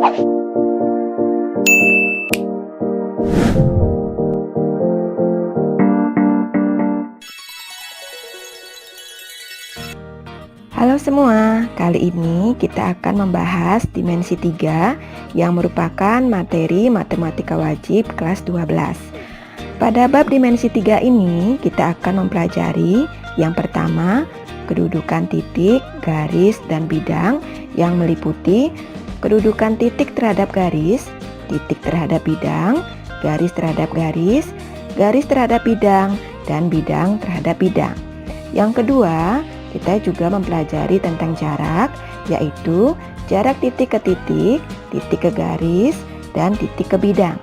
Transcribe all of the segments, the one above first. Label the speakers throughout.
Speaker 1: Halo semua, kali ini kita akan membahas dimensi 3 yang merupakan materi matematika wajib kelas 12. Pada bab dimensi 3 ini kita akan mempelajari yang pertama, kedudukan titik, garis, dan bidang yang meliputi kedudukan titik terhadap garis, titik terhadap bidang, garis terhadap garis, garis terhadap bidang, dan bidang terhadap bidang. Yang kedua, kita juga mempelajari tentang jarak, yaitu jarak titik ke titik, titik ke garis, dan titik ke bidang.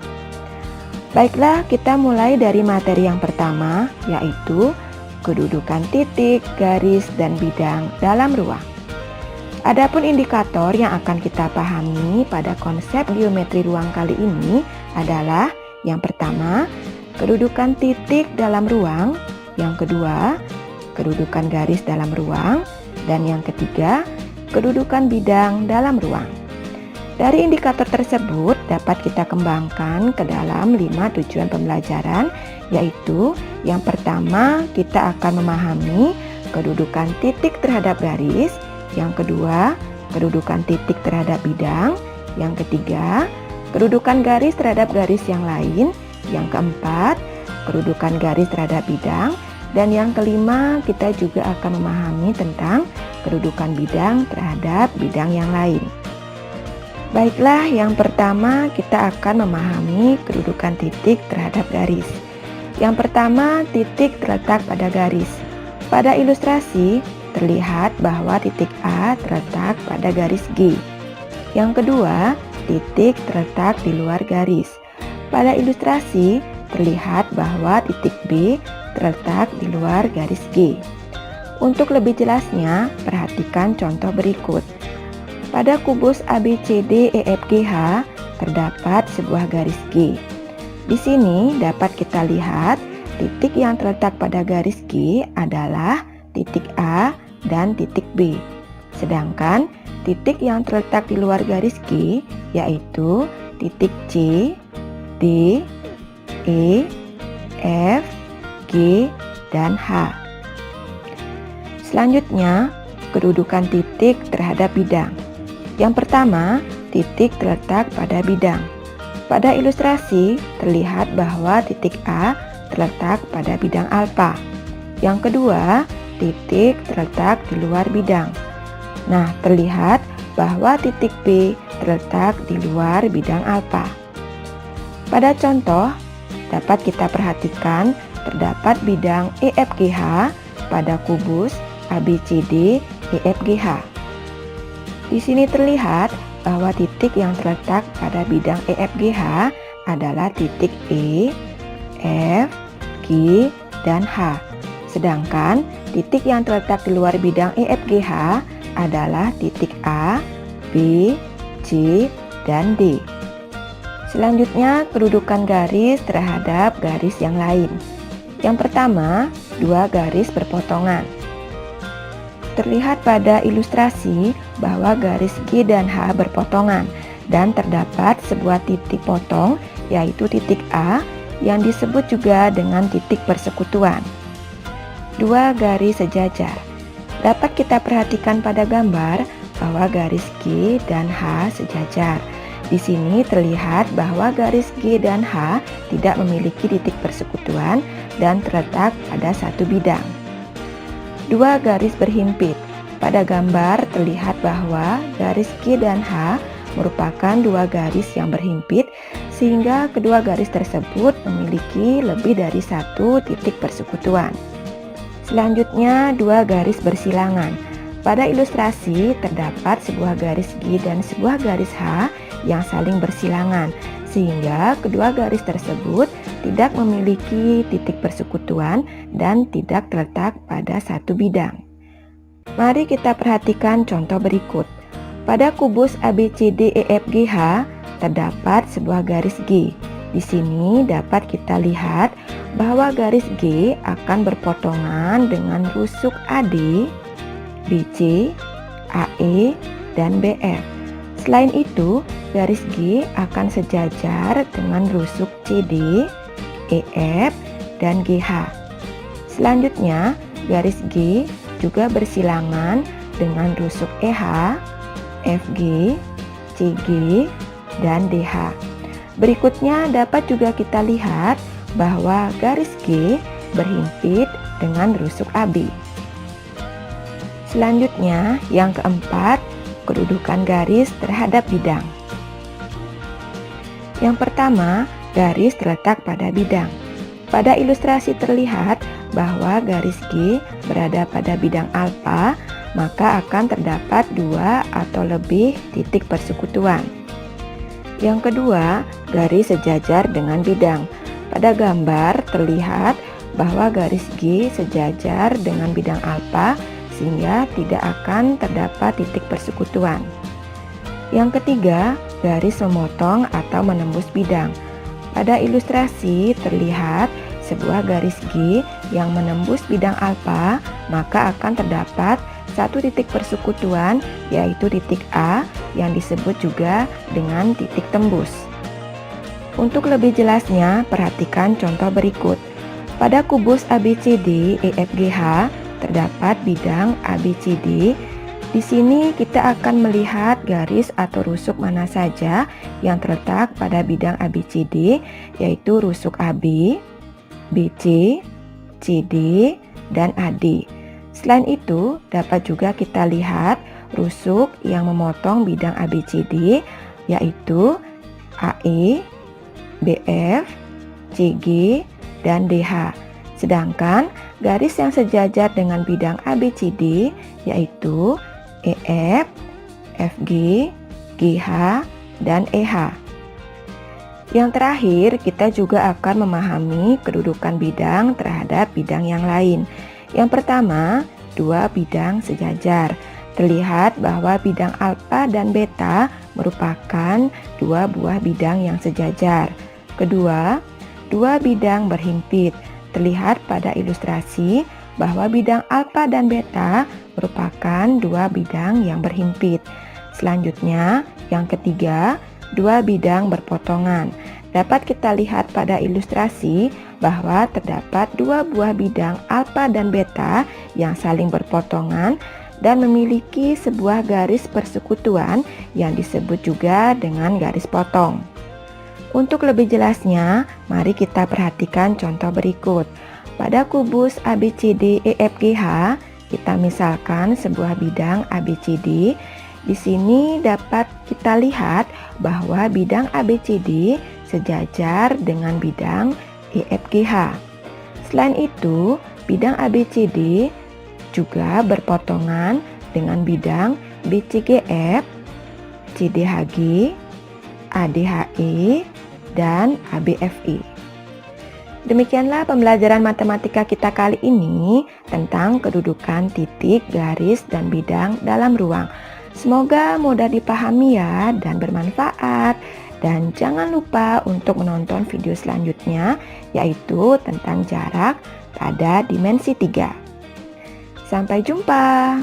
Speaker 1: Baiklah, kita mulai dari materi yang pertama, yaitu kedudukan titik, garis, dan bidang dalam ruang. Adapun indikator yang akan kita pahami pada konsep geometri ruang kali ini adalah yang pertama, kedudukan titik dalam ruang, yang kedua, kedudukan garis dalam ruang, dan yang ketiga, kedudukan bidang dalam ruang. Dari indikator tersebut dapat kita kembangkan ke dalam 5 tujuan pembelajaran, yaitu yang pertama kita akan memahami kedudukan titik terhadap garis, yang kedua, kedudukan titik terhadap bidang, yang ketiga, kedudukan garis terhadap garis yang lain, yang keempat, kedudukan garis terhadap bidang, dan yang kelima, kita juga akan memahami tentang kedudukan bidang terhadap bidang yang lain. Baiklah, yang pertama kita akan memahami kedudukan titik terhadap garis. Yang pertama, titik terletak pada garis. Pada ilustrasi, terlihat bahwa titik A terletak pada garis G. Yang kedua, titik terletak di luar garis. Pada ilustrasi, terlihat bahwa titik B terletak di luar garis G. Untuk lebih jelasnya, perhatikan contoh berikut. Pada kubus ABCD EFGH terdapat sebuah garis G. Di sini dapat kita lihat titik yang terletak pada garis G adalah titik A dan titik B. Sedangkan titik yang terletak di luar garis G yaitu titik C, D, E, F, G, dan H. Selanjutnya, kedudukan titik terhadap bidang. Yang pertama, titik terletak pada bidang. Pada ilustrasi, terlihat bahwa titik A terletak pada bidang alfa. Yang kedua, titik terletak di luar bidang. Nah, terlihat bahwa titik B terletak di luar bidang alfa. Pada contoh, dapat kita perhatikan terdapat bidang EFGH pada kubus ABCD EFGH. Di sini terlihat bahwa titik yang terletak pada bidang EFGH adalah titik E, F, G, dan H. Sedangkan titik yang terletak di luar bidang EFGH adalah titik A, B, C, dan D. Selanjutnya, kedudukan garis terhadap garis yang lain. Yang pertama, dua garis berpotongan. Terlihat pada ilustrasi bahwa garis G dan H berpotongan dan terdapat sebuah titik potong yaitu titik A yang disebut juga dengan titik persekutuan. Dua garis sejajar. Dapat kita perhatikan pada gambar bahwa garis G dan H sejajar. Di sini terlihat bahwa garis G dan H tidak memiliki titik persekutuan dan terletak pada satu bidang. Dua garis berhimpit. Pada gambar terlihat bahwa garis G dan H merupakan dua garis yang berhimpit sehingga kedua garis tersebut memiliki lebih dari satu titik persekutuan. Selanjutnya, dua garis bersilangan. Pada ilustrasi terdapat sebuah garis G dan sebuah garis H yang saling bersilangan, sehingga kedua garis tersebut tidak memiliki titik persekutuan dan tidak terletak pada satu bidang. Mari kita perhatikan contoh berikut. Pada kubus ABCDEFGH terdapat sebuah garis G. Di sini dapat kita lihat bahwa garis G akan berpotongan dengan rusuk AD, BC, AE, dan BF. Selain itu, garis G akan sejajar dengan rusuk CD, EF, dan GH. Selanjutnya, garis G juga bersilangan dengan rusuk EH, FG, CG, dan DH. Berikutnya dapat juga kita lihat bahwa garis G berhimpit dengan rusuk AB. Selanjutnya, yang keempat, kedudukan garis terhadap bidang. Yang pertama, garis terletak pada bidang. Pada ilustrasi terlihat bahwa garis G berada pada bidang alfa, maka akan terdapat 2 atau lebih titik persekutuan. Yang kedua, garis sejajar dengan bidang. Pada gambar terlihat bahwa garis G sejajar dengan bidang alfa sehingga tidak akan terdapat titik persekutuan. Yang ketiga, garis memotong atau menembus bidang. Pada ilustrasi terlihat sebuah garis G yang menembus bidang alfa, maka akan terdapat satu titik persekutuan, yaitu titik A yang disebut juga dengan titik tembus. Untuk lebih jelasnya, perhatikan contoh berikut. Pada kubus ABCD EFGH terdapat bidang ABCD. Di sini kita akan melihat garis atau rusuk mana saja yang terletak pada bidang ABCD, yaitu rusuk AB, BC, CD, dan AD. Selain itu, dapat juga kita lihat rusuk yang memotong bidang ABCD, yaitu AE, BF, CG, dan DH. Sedangkan garis yang sejajar dengan bidang ABCD yaitu EF, FG, GH, dan EH. Yang terakhir, kita juga akan memahami kedudukan bidang terhadap bidang yang lain. Yang pertama, 2 bidang sejajar. Terlihat bahwa bidang alfa dan beta merupakan 2 buah bidang yang sejajar. Kedua, 2 bidang berhimpit. Terlihat pada ilustrasi bahwa bidang alfa dan beta merupakan 2 bidang yang berhimpit. Selanjutnya, yang ketiga, 2 bidang berpotongan. Dapat kita lihat pada ilustrasi bahwa terdapat 2 buah bidang alfa dan beta yang saling berpotongan dan memiliki sebuah garis persekutuan yang disebut juga dengan garis potong. Untuk lebih jelasnya, mari kita perhatikan contoh berikut. Pada kubus ABCD EFGH, kita misalkan sebuah bidang ABCD. Di sini dapat kita lihat bahwa bidang ABCD sejajar dengan bidang EFGH. Selain itu, bidang ABCD juga berpotongan dengan bidang BCGF, CDHG, ADHE, dan ABFI. Demikianlah pembelajaran matematika kita kali ini tentang kedudukan titik, garis, dan bidang dalam ruang. Semoga mudah dipahami ya dan bermanfaat. Dan jangan lupa untuk menonton video selanjutnya, yaitu tentang jarak pada dimensi 3. Sampai jumpa.